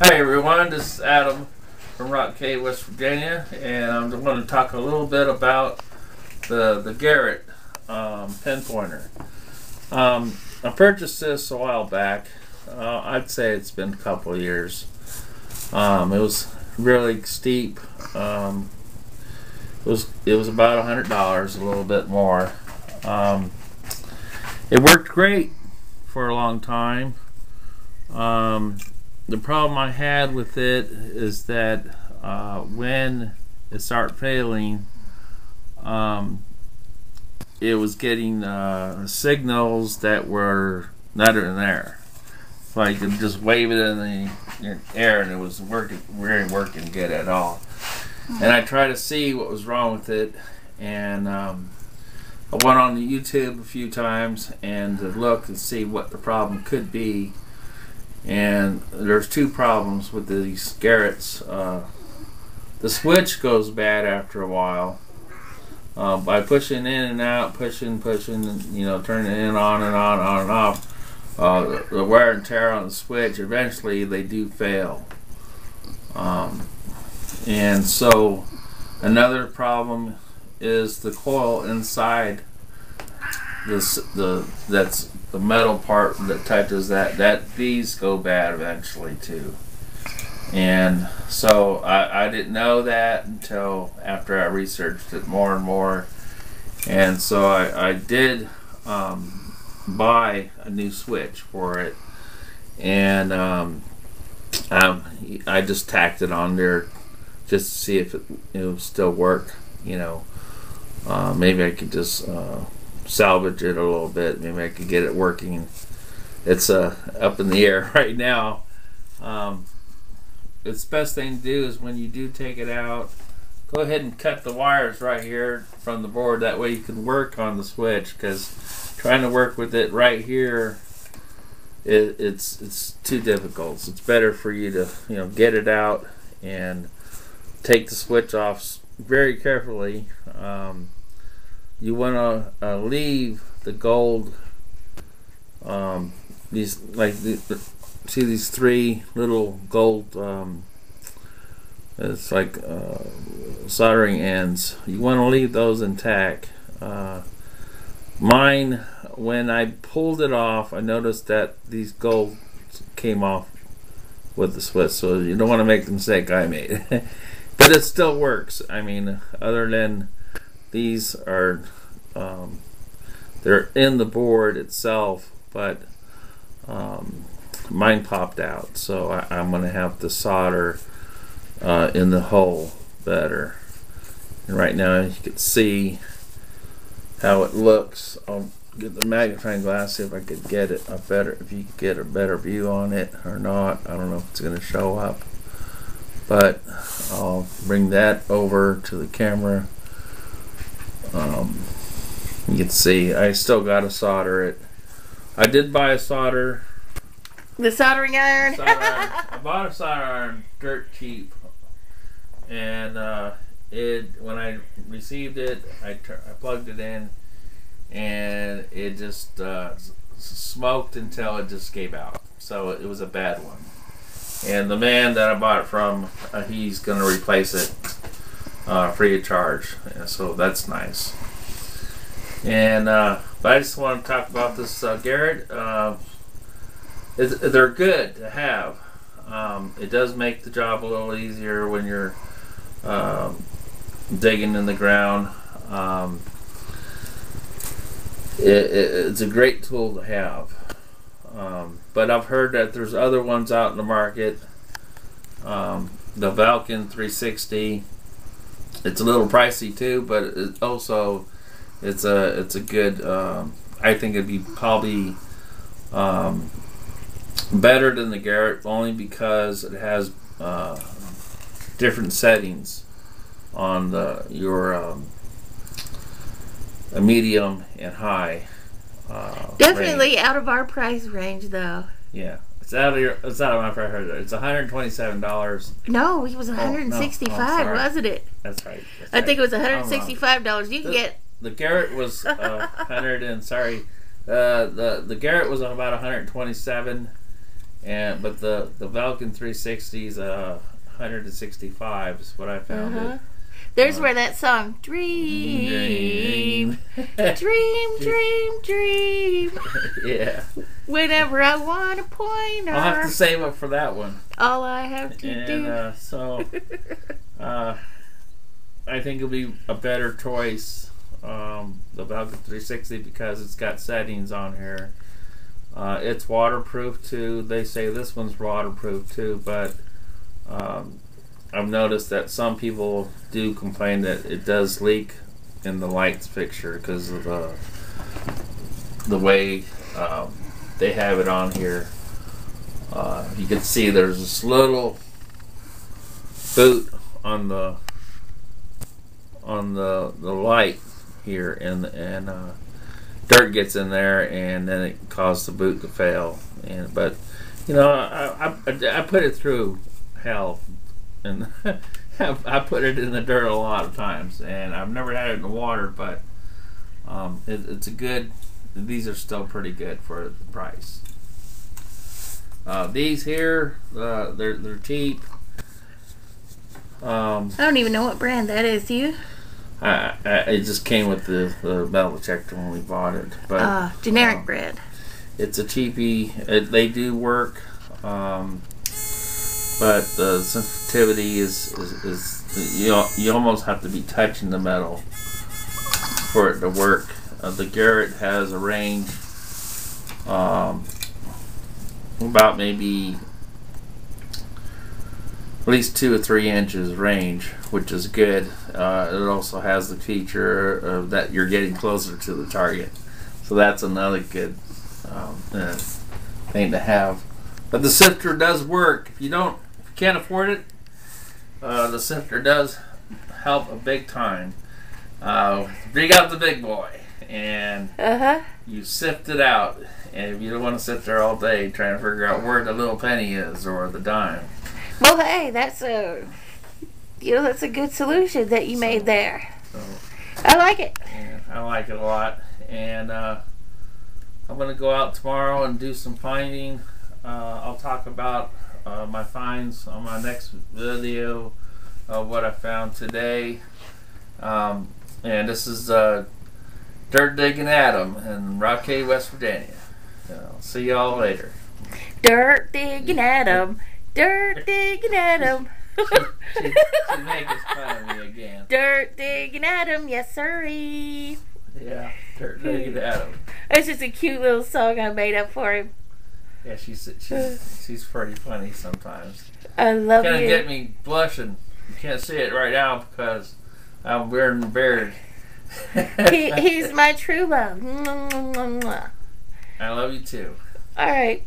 Hi everyone, this is Adam from Rock Cave, West Virginia, and I'm going to talk a little bit about the Garrett pinpointer. I purchased this a while back. I'd say it's been a couple of years. It was really steep. It was about $100, a little bit more. It worked great for a long time. The problem I had with it is that when it started failing, it was getting signals that were not in there. So I could just wave it in the air and it was working good at all. And I tried to see what was wrong with it, and I went on YouTube a few times and to look and see what the problem could be. And there's two problems with these Garretts. The switch goes bad after a while. By pushing in and out, pushing, turning it in, on and off, the wear and tear on the switch, eventually they do fail. And so another problem is the coil inside that's the metal part that touches that these go bad eventually too. And so I didn't know that until after I researched it more and more. And so I did buy a new switch for it, and I just tacked it on there just to see if it would still work. Maybe I could just salvage it a little bit. Maybe I could get it working. It's up in the air right now. It's the best thing to do is when you do take it out, go ahead and cut the wires right here from the board. That way you can work on the switch, because trying to work with it right here, it's too difficult. So it's better for you to get it out and take the switch off very carefully. You want to leave the gold. See these three little gold. It's like soldering ends. You want to leave those intact. Mine, when I pulled it off, I noticed that these gold came off with the switch. So you don't want to make the mistake I made. But it still works. I mean, other than these are they're in the board itself, but mine popped out, so I'm going to have to solder in the hole better. And right now you can see how it looks. I'll get the magnifying glass, see if I could get it a better, if you could get a better view on it or not. I don't know if it's going to show up, but I'll bring that over to the camera. You can see I still got to solder it. I did buy a solder. The soldering iron? I bought a soldering iron dirt cheap, and when I received it, I plugged it in, and it just smoked until it just gave out. So it was a bad one. And the man that I bought it from, he's going to replace it free of charge. Yeah, so that's nice. And but I just want to talk about this Garrett. They're good to have. It does make the job a little easier when you're digging in the ground. It's a great tool to have. But I've heard that there's other ones out in the market. The Vulcan 360. It's a little pricey too, but it also it's a good. I think it'd be probably better than the Garrett, only because it has different settings on your medium and high. Definitely range. out of our price range, though. Yeah, it's out of my price range. It's $127. No, it was $165, wasn't it? That's right. I think it was $165. You can get the Garrett was $100 and sorry, the Garrett was about $127, but the Vulcan 360 is 165 is what I found it. There's where that song Dream Dream Yeah. Whenever I want a pointer, I'll have to save up for that one. All I have to do. So I think it'll be a better choice, the Vulcan 360, because it's got settings on here. It's waterproof too. They say this one's waterproof too, but I've noticed that some people do complain that it does leak in the lights fixture because of the way they have it on here. You can see there's this little boot on the light here, and dirt gets in there, and then it causes the boot to fail. But you know, I put it through hell, and I put it in the dirt a lot of times, and I've never had it in the water. But it's a good. These are still pretty good for the price. These here, they're cheap. I don't even know what brand that is. You? It just came with the metal detector when we bought it. But generic brand. It's a cheapie. They do work, but the sensitivity is you almost have to be touching the metal for it to work. The Garrett has a range about maybe at least 2 or 3 inches range, which is good. It also has the feature of that you're getting closer to the target, so that's another good thing to have. But the sifter does work. If you can't afford it, the sifter does help a big time. Bring out the big boy and you sift it out. And if you don't want to sit there all day trying to figure out where the little penny is or the dime. Well, hey, that's a good solution that you made there. So, I like it. Yeah, I like it a lot. And I'm going to go out tomorrow and do some finding. I'll talk about my finds on my next video of what I found today. And this is Dirt Digging Adam in Rockay, West Virginia. See y'all later. Dirt digging Adam. Dirt digging Adam. She's making fun of me again. Dirt digging Adam, yes sirree. Yeah, Dirt Digging Adam. It's just a cute little song I made up for him. Yeah, she's pretty funny sometimes. I love Kind you. of get me blushing. You can't see it right now because I'm wearing the beard. He's my true love. I love you too. All right.